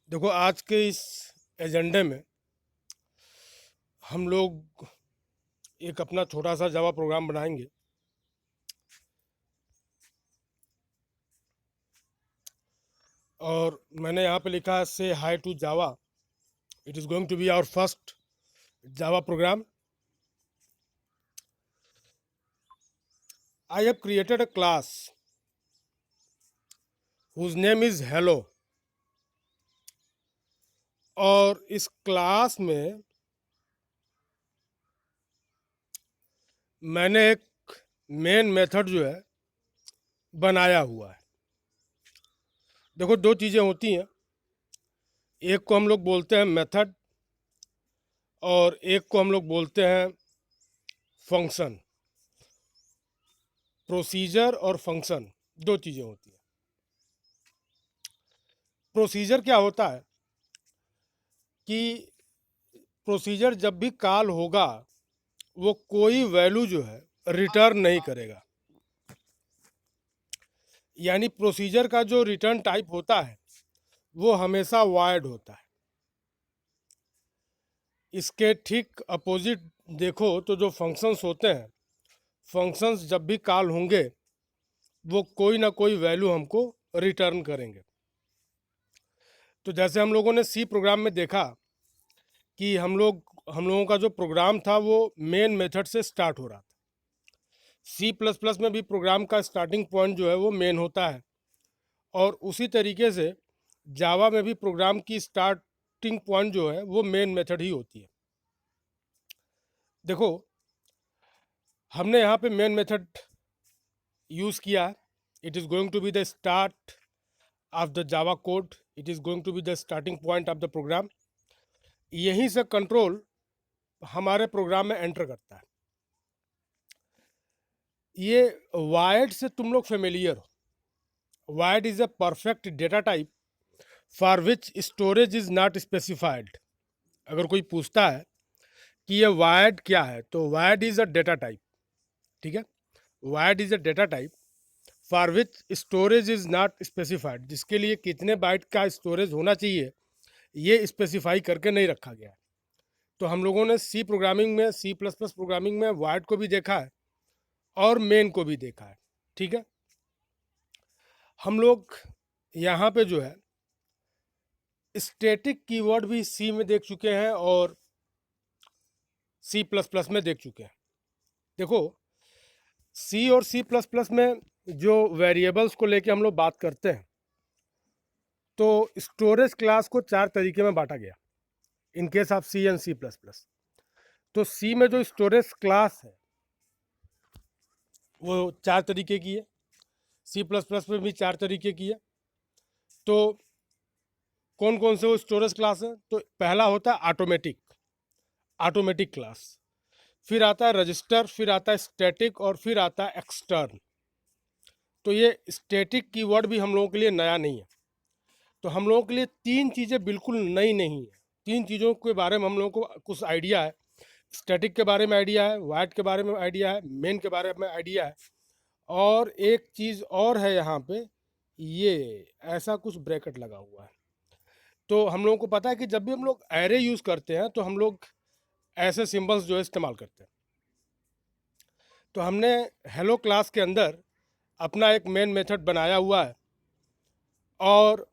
देखो, आज के इस एजेंडे में हम लोग एक अपना छोटा सा जावा प्रोग्राम बनाएंगे। और मैंने यहाँ पे लिखा है से hi to Java. It is going to be our first Java program. I have created a class whose name is hello. और इस क्लास में मैंने एक मेन मेथड जो है बनाया हुआ है। देखो, दो चीज़ें होती हैं। एक को हम लोग बोलते हैं मेथड और एक को हम लोग बोलते हैं फंक्शन। प्रोसीजर और फंक्शन दो चीज़ें होती हैं। प्रोसीजर क्या होता है कि प्रोसीजर जब भी कॉल होगा वो कोई वैल्यू जो है रिटर्न नहीं करेगा। यानी प्रोसीजर का जो रिटर्न टाइप होता है वो हमेशा वाइड होता है। इसके ठीक अपोजिट देखो तो जो फंक्शंस होते हैं, फंक्शंस जब भी कॉल होंगे वो कोई ना कोई वैल्यू हमको रिटर्न करेंगे। तो जैसे हम लोगों ने सी प्रोग्राम में देखा कि हम लोगों का जो प्रोग्राम था वो मेन मेथड से स्टार्ट हो रहा था। सी प्लस प्लस में भी प्रोग्राम का स्टार्टिंग पॉइंट जो है वो मेन होता है, और उसी तरीके से जावा में भी प्रोग्राम की स्टार्टिंग पॉइंट जो है वो मेन मेथड ही होती है। देखो, हमने यहाँ पे मेन मेथड यूज़ किया है। It is going to be the start of the Java code. It is going to be the starting point of the program. यहीं से कंट्रोल हमारे प्रोग्राम में एंटर करता है। ये वायर्ड से तुम लोग फेमिलियर हो। Wired is a perfect data type for which storage is not specified. अगर कोई पूछता है कि ये वायर्ड क्या है, तो wired is a data type. ठीक है, wired is a data type for which storage is not specified, जिसके लिए कितने बाइट का स्टोरेज होना चाहिए ये स्पेसिफाई करके नहीं रखा गया है। तो हम लोगों ने सी प्रोग्रामिंग में, सी प्लस प्लस प्रोग्रामिंग में वायर्ड को भी देखा है और मेन को भी देखा है। ठीक है, हम लोग यहाँ पे जो है स्टैटिक कीवर्ड भी सी में देख चुके हैं और सी प्लस प्लस में देख चुके हैं। देखो, सी और सी प्लस प्लस में जो वेरिएबल्स को लेके हम लोग बात करते हैं, तो स्टोरेज क्लास को चार तरीके में बांटा गया in case of C and C plus plus. तो सी में जो स्टोरेज क्लास है वो चार तरीके की है, सी प्लस प्लस में भी चार तरीके की है। तो कौन कौन से वो स्टोरेज क्लास है? तो पहला होता है ऑटोमेटिक, ऑटोमेटिक क्लास। फिर आता है रजिस्टर, फिर आता है स्टैटिक, और फिर आता है एक्सटर्न। तो ये स्टैटिक कीवर्ड भी हम लोगों के लिए नया नहीं है। तो हम लोगों के लिए तीन चीज़ें बिल्कुल नई नहीं है। तीन चीज़ों के बारे में हम लोगों को कुछ आइडिया है। स्टैटिक के बारे में आइडिया है, वाइड के बारे में आइडिया है, मेन के बारे में आइडिया है, और एक चीज़ और है यहाँ पे, ये ऐसा कुछ ब्रैकेट लगा हुआ है। तो हम लोगों को पता है कि जब भी हम लोग एरे यूज़ करते हैं तो हम लोग ऐसे सिंबल्स जो है इस्तेमाल करते हैं। तो हमने हेलो क्लास के अंदर अपना एक मेन मेथड बनाया हुआ है। और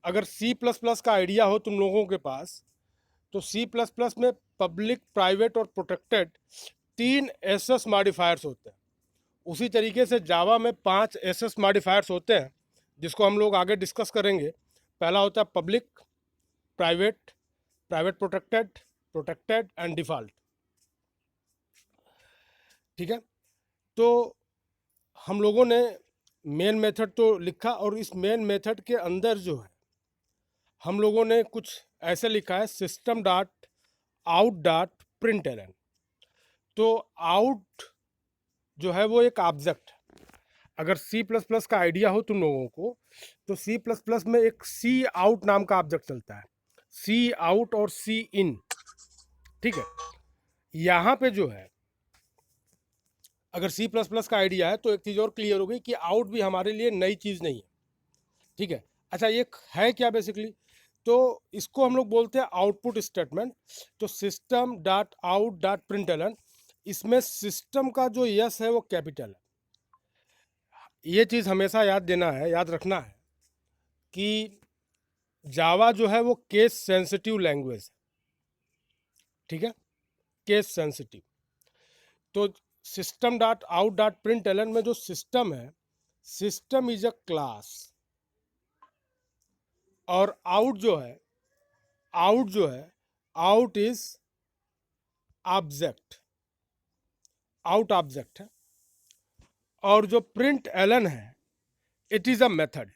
अगर सी प्लस प्लस का आइडिया हो तुम लोगों के पास, तो सी प्लस प्लस में पब्लिक, प्राइवेट और प्रोटेक्टेड तीन एसएस मॉडिफायर्स होते हैं। उसी तरीके से जावा में पांच एसएस मॉडिफायर्स होते हैं जिसको हम लोग आगे डिस्कस करेंगे। पहला होता है public, private, private protected, protected and default. ठीक है, तो हम लोगों ने मेन मेथड तो लिखा, और इस मेन मेथड के अंदर जो है हम लोगों ने कुछ ऐसे लिखा है, system dot out dot print ln. तो आउट जो है वो एक ऑब्जेक्ट है। अगर सी प्लस प्लस का आइडिया हो तुम लोगों को, तो सी प्लस प्लस में एक सी आउट नाम का ऑब्जेक्ट चलता है, सी आउट और सी इन। ठीक है, यहाँ पे जो है अगर सी प्लस प्लस का आइडिया है तो एक चीज़ और क्लियर हो गई कि आउट भी हमारे लिए नई चीज़ नहीं है। ठीक है, अच्छा, ये है क्या बेसिकली? तो इसको हम लोग बोलते हैं आउटपुट स्टेटमेंट। तो system dot out dot println, इसमें सिस्टम का जो यस है वो कैपिटल है। ये चीज़ हमेशा याद देना है, याद रखना है कि जावा जो है वो केस सेंसिटिव लैंग्वेज है, ठीक है, केस सेंसिटिव। तो system dot out dot println में जो सिस्टम है, सिस्टम इज अ क्लास, और आउट जो है, out is object, out object है। और जो प्रिंट एलन है, it is a method.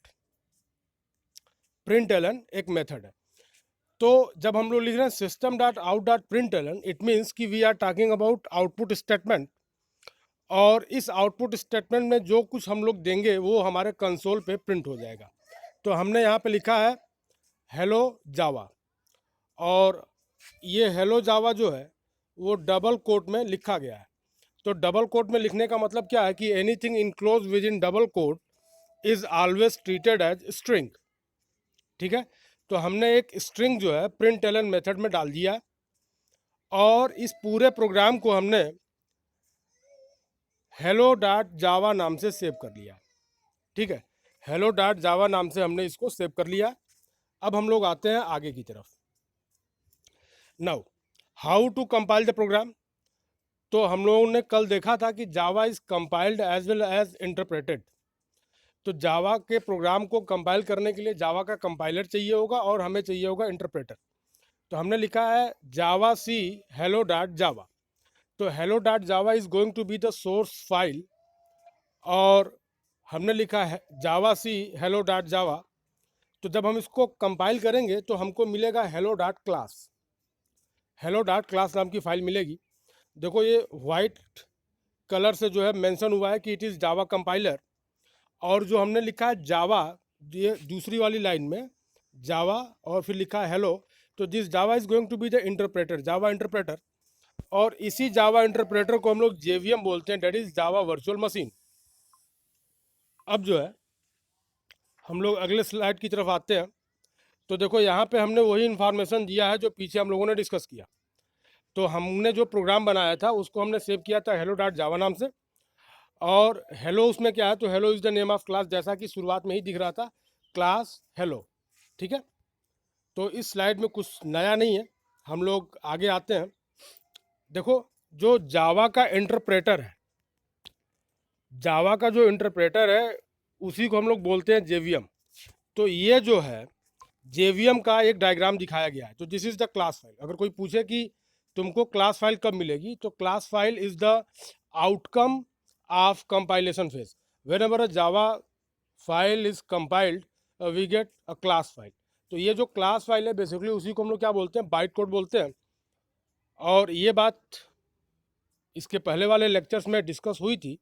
Println एक मेथड है। तो जब हम लोग लिख रहे हैं system dot out dot print Elon, it means कि we are talking about output statement, और इस आउटपुट स्टेटमेंट में जो कुछ हम लोग देंगे वो हमारे कंसोल पे प्रिंट हो जाएगा। तो हमने यहाँ पे लिखा है हेलो जावा, और ये हेलो जावा जो है वो डबल कोट में लिखा गया है। तो डबल कोट में लिखने का मतलब क्या है कि anything enclose within double quote is always treated as string, ठीक है। तो हमने एक स्ट्रिंग जो है प्रिंट एलन मेथड में डाल दिया, और इस पूरे प्रोग्राम को हमने हेलो डॉट जावा नाम से सेव कर लिया, ठीक है। हेलो डॉट जावा नाम से हमने इसको सेव कर लिया। अब हम लोग आते हैं आगे की तरफ। Now how to compile the program. तो हम लोगों ने कल देखा था कि Java is compiled as well as interpreted. तो जावा के प्रोग्राम को कंपाइल करने के लिए जावा का कंपाइलर चाहिए होगा और हमें चाहिए होगा इंटरप्रेटर। तो हमने लिखा है जावा सी हेलो डॉट जावा। तो hello dot Java is going to be the source file, और हमने लिखा है जावा सी हेलो डॉट जावा। तो जब हम इसको कंपाइल करेंगे तो हमको मिलेगा hello dot class, hello dot class नाम की फाइल मिलेगी। देखो ये वाइट कलर से जो है मेंशन हुआ है कि इट इज़ जावा कंपाइलर, और जो हमने लिखा है जावा, ये दूसरी वाली लाइन में जावा और फिर लिखा है हेलो। तो this Java is going to be the interpreter, Java interpreter, और इसी जावा इंटरप्रेटर को हम लोग जेवीएम बोलते हैं, that is Java virtual machine. अब जो है हम लोग अगले स्लाइड की तरफ आते हैं। तो देखो यहाँ पे हमने वही इन्फॉर्मेशन दिया है जो पीछे हम लोगों ने डिस्कस किया। तो हमने जो प्रोग्राम बनाया था उसको हमने सेव किया था हेलो डॉट जावा नाम से, और हेलो उसमें क्या है, तो hello is the name of class, जैसा कि शुरुआत में ही दिख रहा था, क्लास हेलो, ठीक है। तो इस स्लाइड में कुछ नया नहीं है, हम लोग आगे आते हैं। देखो जो जावा का इंटरप्रेटर है, जावा का जो इंटरप्रेटर है उसी को हम लोग बोलते हैं जेवीएम। तो ये जो है जेवीएम का एक डायग्राम दिखाया गया है। तो this is the class file. अगर कोई पूछे कि तुमको क्लास फाइल कब मिलेगी, तो class file is the outcome of compilation phase. Whenever a Java file is compiled we get a class file. तो ये जो क्लास फाइल है बेसिकली उसी को हम लोग क्या बोलते हैं, बाइट कोड बोलते हैं। और ये बात इसके पहले वाले लेक्चर्स में डिस्कस हुई थी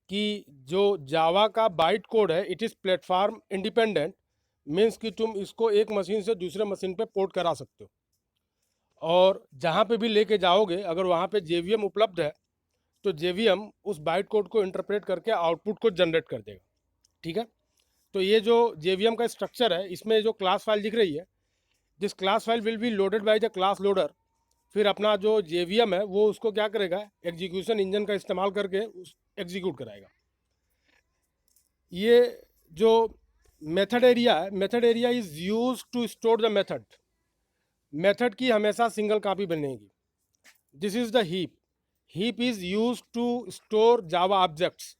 कि जो जावा का बाइट कोड है it is platform independent, means कि तुम इसको एक मशीन से दूसरे मशीन पे पोर्ट करा सकते हो, और जहाँ पे भी लेके जाओगे अगर वहाँ पे जेवीएम उपलब्ध है तो जेवीएम उस बाइट कोड को इंटरप्रेट करके आउटपुट को जनरेट कर देगा, ठीक है। तो ये जो जेवीएम का स्ट्रक्चर है इसमें जो क्लास फाइल दिख रही है, this class file will be loaded by the class loader. फिर अपना जो जेवीएम है वो उसको क्या करेगा, एग्जीक्यूशन इंजन का इस्तेमाल करके उस एग्जीक्यूट कराएगा। ये जो मेथड एरिया है, method area is use to store the method. Method की हमेशा सिंगल कॉपी बनेगी। This is the heap. Heap is use to store Java objects.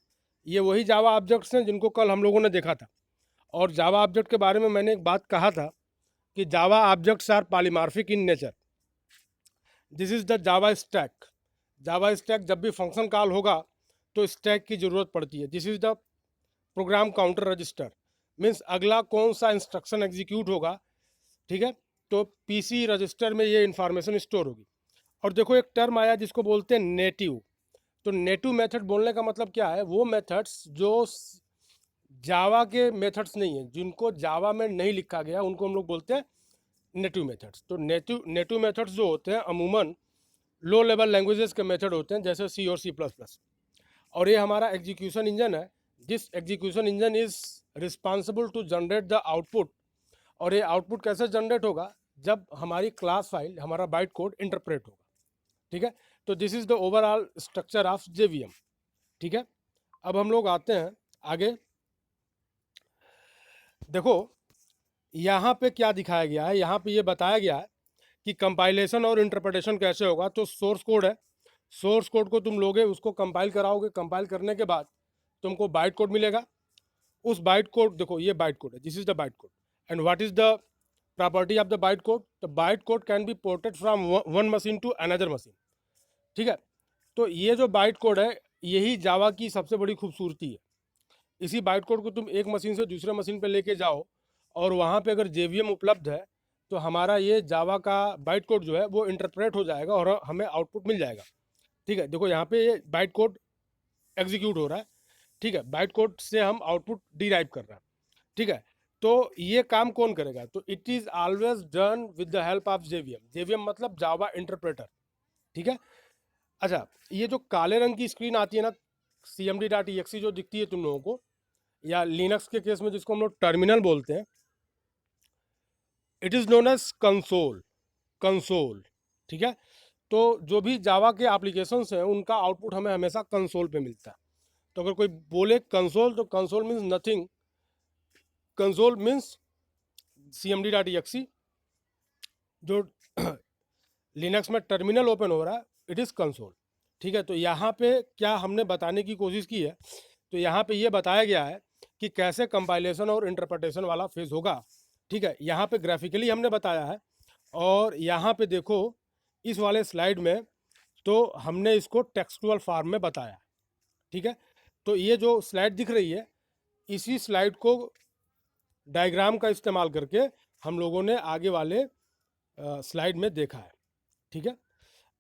ये वही जावा ऑब्जेक्ट्स हैं जिनको कल हम लोगों ने देखा था। और जावा ऑब्जेक्ट के बारे में मैंने एक बात कहा था कि Java objects are polymorphic in nature. This is the Java stack. Java stack जब भी फंक्शन कॉल होगा तो स्टैक की ज़रूरत पड़ती है। This is the program counter register, means अगला कौन सा इंस्ट्रक्शन एग्जीक्यूट होगा, ठीक है। तो पीसी रजिस्टर में ये इंफॉर्मेशन स्टोर होगी। और देखो एक टर्म आया जिसको बोलते हैं नेटिव। तो नेटिव मेथड बोलने का मतलब क्या है, वो मेथड्स जो जावा के मेथड्स नहीं है, जिनको जावा में नहीं लिखा गया, उनको हम लोग बोलते हैं नेटिव मेथड्स। तो नेटिव मेथड्स जो होते हैं अमूमन लो लेवल लैंग्वेजेस के मेथड होते हैं, जैसे सी और C++। और ये हमारा एग्जीक्यूशन इंजन है। This execution engine is responsible to generate the output और ये आउटपुट कैसे जनरेट होगा, जब हमारी क्लास फाइल, हमारा बाइट कोड इंटरप्रेट होगा। ठीक है, तो this is the overall structure of JVM। ठीक है, अब हम लोग आते हैं आगे। देखो यहाँ पे क्या दिखाया गया है, यहाँ पे ये बताया गया है कि कंपाइलेशन और इंटरप्रिटेशन कैसे होगा। तो सोर्स कोड है, सोर्स कोड को तुम लोगे, उसको कंपाइल कराओगे, कंपाइल करने के बाद तुमको बाइट कोड मिलेगा। उस बाइट कोड, देखो ये बाइट कोड है, this is the byte code. And what is the property of the byte code? The byte code can be ported from one machine to another machine. ठीक है, तो ये जो बाइट कोड है, यही जावा की सबसे बड़ी खूबसूरती है। इसी बाइट कोड को तुम एक मशीन से दूसरे मशीन पे लेके जाओ, और वहाँ पे अगर JVM उपलब्ध है तो हमारा ये जावा का बाइट कोड जो है वो इंटरप्रेट हो जाएगा और हमें आउटपुट मिल जाएगा। ठीक है, देखो यहाँ पे ये बाइट कोड एग्जीक्यूट हो रहा है। ठीक है, बाइट कोड से हम आउटपुट डिराइव कर रहे हैं। ठीक है, तो ये काम कौन करेगा? तो it is always done with the help of JVM। JVM मतलब जावा इंटरप्रेटर। ठीक है, अच्छा, ये जो काले रंग की स्क्रीन आती है ना, cmd.exe जो दिखती है तुम लोगों को, या लिनक्स के केस में जिसको हम लोग टर्मिनल बोलते हैं, it is known as console. Console, ठीक है, तो जो भी जावा के एप्लीकेशंस हैं उनका आउटपुट हमें हमेशा कंसोल पे मिलता है। तो अगर कोई बोले कंसोल, तो console means nothing, console means cmd.exe। जो लिनक्स में टर्मिनल ओपन हो रहा है, इट इज़ कंसोल। ठीक है, तो यहाँ पे क्या हमने बताने की कोशिश की है, तो यहाँ पे ये बताया गया है कि कैसे कंपाइलेशन और इंटरप्रिटेशन वाला फेज होगा। ठीक है, यहाँ पे ग्राफिकली हमने बताया है, और यहाँ पे देखो इस वाले स्लाइड में तो हमने इसको टेक्सचुअल फॉर्म में बताया है। ठीक है, तो ये जो स्लाइड दिख रही है, इसी स्लाइड को डायग्राम का इस्तेमाल करके हम लोगों ने आगे वाले स्लाइड में देखा है। ठीक है,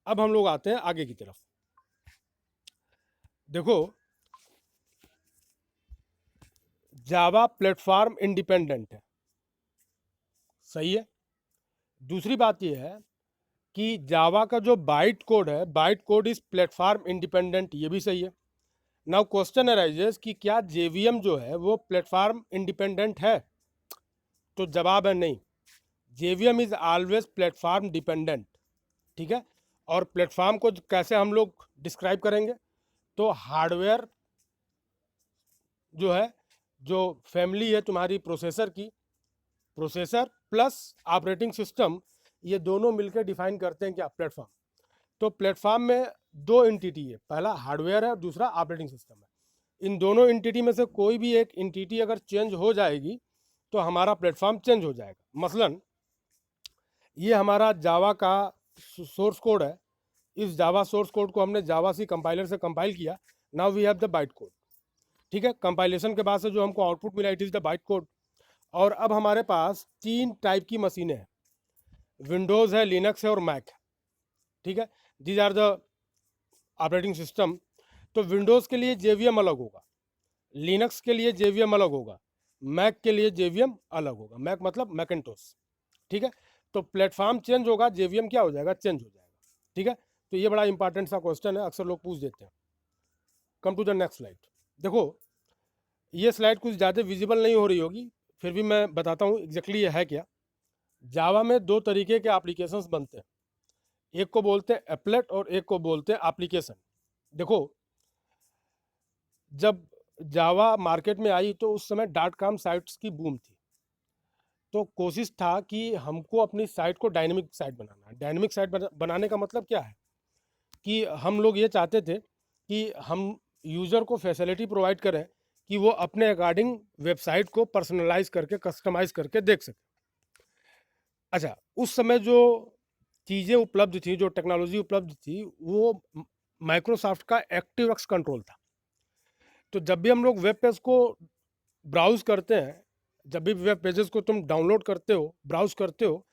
अब हम लोग आते हैं आगे की तरफ। देखो जावा प्लेटफॉर्म इंडिपेंडेंट है, सही है। दूसरी बात यह है कि जावा का जो बाइट कोड है, byte code is platform independent, ये भी सही है। नाउ क्वेश्चन अराइजेस कि क्या JVM जो है वो प्लेटफॉर्म इंडिपेंडेंट है? तो जवाब है नहीं। JVM is always platform dependent. ठीक है, और प्लेटफॉर्म को कैसे हम लोग डिस्क्राइब करेंगे? तो हार्डवेयर जो है, जो फैमिली है तुम्हारी प्रोसेसर की, प्रोसेसर प्लस ऑपरेटिंग सिस्टम, ये दोनों मिलकर डिफाइन करते हैं क्या? प्लेटफॉर्म। तो प्लेटफॉर्म में दो एंटिटी है, पहला हार्डवेयर है और दूसरा ऑपरेटिंग सिस्टम है। इन दोनों एंटिटी में से कोई भी एक एंटिटी अगर चेंज हो जाएगी तो हमारा प्लेटफॉर्म चेंज हो जाएगा। मसलन ये हमारा जावा का सोर्स कोड है, इस जावा सोर्स कोड को हमने जावा सी कंपाइलर से कंपाइल किया। Now we have the byte code. ठीक है, कंपाइलेशन के बाद से जो हमको आउटपुट मिला, it is the byte code. और अब हमारे पास तीन टाइप की मशीनें हैं, विंडोज़ है, लिनक्स है और मैक है। ठीक है, these are the operating system. तो विंडोज़ के लिए JVM अलग होगा, लिनक्स के लिए JVM अलग होगा, मैक के लिए JVM अलग होगा। मैक मतलब मैकिन्टोश। ठीक है, तो प्लेटफॉर्म चेंज होगा, JVM क्या हो जाएगा? चेंज हो जाएगा। ठीक है, तो ये बड़ा इंपॉर्टेंट सा क्वेश्चन है, अक्सर लोग पूछ देते हैं। Come to the next slide. देखो ये स्लाइड कुछ ज़्यादा विजिबल नहीं हो रही होगी, फिर भी मैं बताता हूँ एग्जैक्टली ये है क्या। जावा में दो तरीके के एप्लीकेशंस बनते हैं, एक को बोलते हैं एप्लेट और एक को बोलते हैं एप्लीकेशन। देखो जब जावा मार्केट में आई तो उस समय .com साइट्स की बूम थी, तो कोशिश था कि हमको अपनी साइट को डायनेमिक साइट बनाना है। डायनेमिक साइट बनाने का मतलब क्या है कि हम लोग ये चाहते थे कि हम यूज़र को फैसिलिटी प्रोवाइड करें कि वो अपने अकॉर्डिंग वेबसाइट को पर्सनलाइज करके, कस्टमाइज करके देख सके। अच्छा, उस समय जो चीज़ें उपलब्ध थी, जो टेक्नोलॉजी उपलब्ध थी, वो माइक्रोसॉफ्ट का एक्टिवएक्स कंट्रोल था। तो जब भी हम लोग वेब पेज को ब्राउज़ करते हैं, जब भी वेब पेजेस को तुम डाउनलोड करते हो, ब्राउज़ करते हो,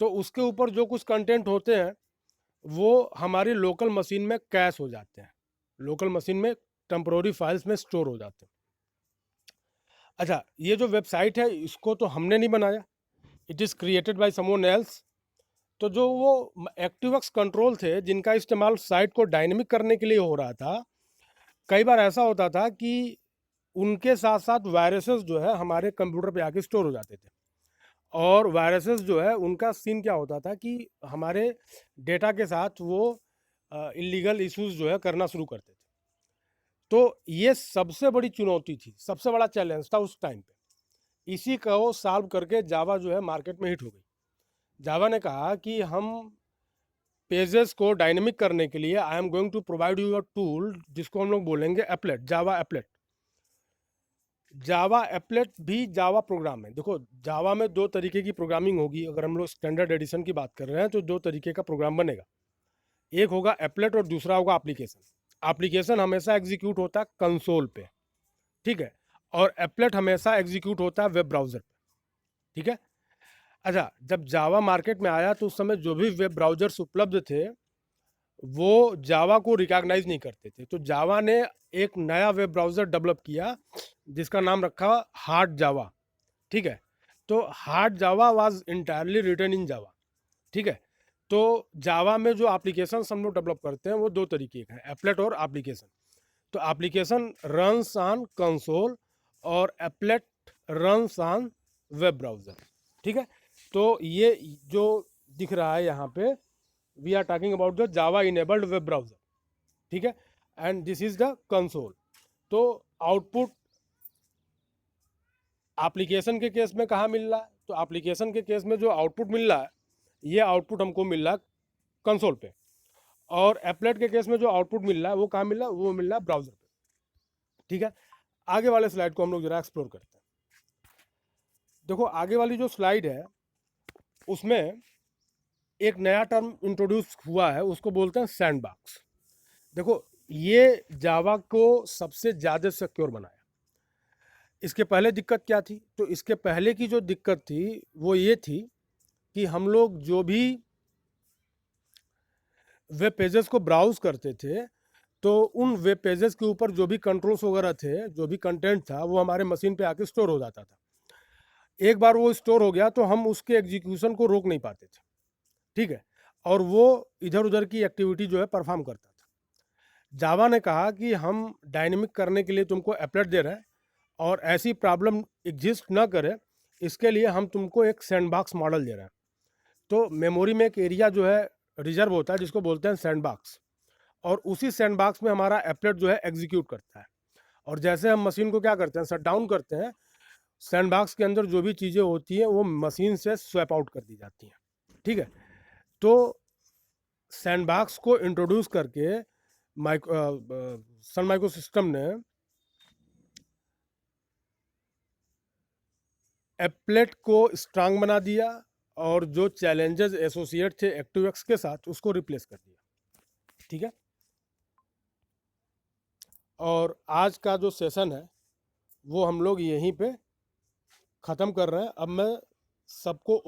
तो उसके ऊपर जो कुछ कंटेंट होते हैं वो हमारी लोकल मशीन में कैश हो जाते हैं, लोकल मशीन में टेम्पोररी फाइल्स में स्टोर हो जाते हैं। अच्छा, ये जो वेबसाइट है इसको तो हमने नहीं बनाया, it is created by someone else. तो जो वो एक्टिवएक्स कंट्रोल थे जिनका इस्तेमाल साइट को डायनेमिक करने के लिए हो रहा था, कई बार ऐसा होता था कि उनके साथ साथ वायरसेस जो है हमारे कंप्यूटर पे आके स्टोर हो जाते थे। और वायरसेस जो है उनका सीन क्या होता था कि हमारे डेटा के साथ वो इलीगल इश्यूज जो है करना शुरू करते थे। तो ये सबसे बड़ी चुनौती थी, सबसे बड़ा चैलेंज था उस टाइम पे। इसी को सॉल्व करके जावा जो है मार्केट में हिट हो गई। जावा ने कहा कि हम पेजेस को डायनेमिक करने के लिए I am going to provide you a tool जिसको हम लोग बोलेंगे applet, Java applet. Java applet भी जावा प्रोग्राम है। देखो जावा में दो तरीके की प्रोग्रामिंग होगी। अगर हम लोग स्टैंडर्ड एडिशन की बात कर रहे हैं तो दो तरीके का प्रोग्राम बनेगा, एक होगा एप्लेट और दूसरा होगा एप्लीकेशन। एप्लीकेशन हमेशा एग्जीक्यूट होता है कंसोल पे, ठीक है, और एप्लेट हमेशा एग्जीक्यूट होता है वेब ब्राउज़र पे, ठीक है। अच्छा, जब जावा मार्केट में आया तो उस समय जो भी वेब ब्राउज़र्स उपलब्ध थे वो जावा को रिकॉग्नाइज नहीं करते थे। तो जावा ने एक नया वेब ब्राउज़र डेवलप किया जिसका नाम रखा हार्ड जावा, ठीक है। तो hard Java was entirely written in Java, ठीक है। तो जावा में जो एप्लीकेशन हम लोग डेवलप करते हैं वो दो तरीके के हैं, एप्लेट और एप्लीकेशन। तो एप्लीकेशन रन्स ऑन कंसोल और applet runs on web browser, ठीक है। तो ये जो दिख रहा है यहाँ पे, we are talking about the Java enabled web browser, ठीक है, and this is the console. तो आउटपुट एप्लीकेशन के केस में कहाँ मिल रहा है? तो एप्लीकेशन के केस में जो आउटपुट मिल रहा है ये आउटपुट हमको मिल रहा है कंसोल पे, और एप्लेट के केस में जो आउटपुट मिल रहा है वो कहाँ मिल रहा है? वो मिल रहा है ब्राउज़र पे, ठीक है। आगे वाले स्लाइड को हम लोग जरा एक्सप्लोर करते हैं। देखो आगे वाली जो स्लाइड है उसमें एक नया टर्म इंट्रोड्यूस हुआ है, उसको बोलते हैं सैंडबॉक्स। देखो ये जावा को सबसे ज़्यादा सिक्योर बनाया। इसके पहले दिक्कत क्या थी? तो इसके पहले की जो दिक्कत थी वो ये थी कि हम लोग जो भी वेब पेजेस को ब्राउज करते थे तो उन वेब पेजेस के ऊपर जो भी कंट्रोल्स वगैरह थे, जो भी कंटेंट था, वो हमारे मशीन पे आके स्टोर हो जाता था। एक बार वो स्टोर हो गया तो हम उसके एग्जीक्यूशन को रोक नहीं पाते थे, ठीक है, और वो इधर उधर की एक्टिविटी जो है परफॉर्म करता था। जावा ने कहा कि हम डायनेमिक करने के लिए तुमको एप्लेट दे रहे हैं और ऐसी प्रॉब्लम एग्जिस्ट ना करे इसके लिए हम तुमको एक सैंडबॉक्स मॉडल दे रहे हैं। तो मेमोरी में एक एरिया जो है रिजर्व होता है जिसको बोलते हैं सैंडबॉक्स, और उसी सैंडबॉक्स में हमारा एप्लेट जो है एग्जीक्यूट करता है। और जैसे हम मशीन को क्या करते हैं, शट डाउन करते हैं, सैंडबॉक्स के अंदर जो भी चीज़ें होती हैं वो मशीन से स्वैप आउट कर दी जाती हैं, ठीक है। तो सैंडबॉक्स को इंट्रोड्यूस करके सन माइक्रो सिस्टम ने एप्लेट को स्ट्रांग बना दिया और जो चैलेंजेस एसोसिएट थे एक्टिवएक्स के साथ उसको रिप्लेस कर दिया, ठीक है। और आज का जो सेशन है वो हम लोग यहीं पे ख़त्म कर रहे हैं। अब मैं सबको